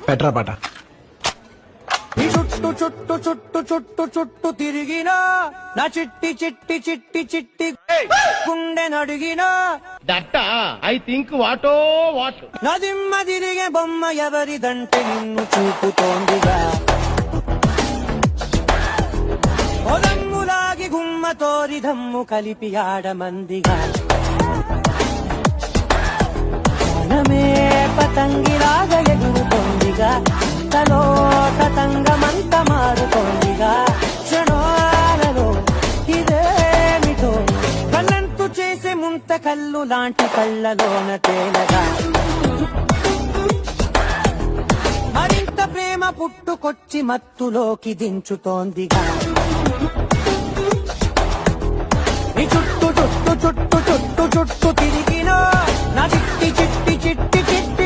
Petra పాట. ఈ చుట్టు చుట్టు చుట్టు చుట్టు చుట్టు తిరిగినా నా చిట్టి చిట్టి చిట్టి చిట్టి గుండె నడిగినా దట్ ఐ థింక్ వాటో వాట్ నా దిమ్మ తిరిగే బొమ్మ ఎవరిదంటే నిన్ను చూపుతోందిగా ఒదమ్ములాగి గుమ్మ తోరి దమ్ము కలిపి ఆడమందిగా మనమే పతంగిలాగా ఎగురుతోందిగా తలో తతంగమంత మారుతోందిగా క్షణాలలో ఇదేమిటో కళ్ళంతు చేసే ముంత కళ్ళు లాంటి కళ్ళలోన తేలగా మరింత ప్రేమ పుట్టుకొచ్చి మత్తులోకి దించుతోందిగా ఈ చుట్టు చుట్టు చుట్టు చుట్టు చుట్టు తిరిగినా నా చిట్టి చిట్టి చిట్టి చిట్టి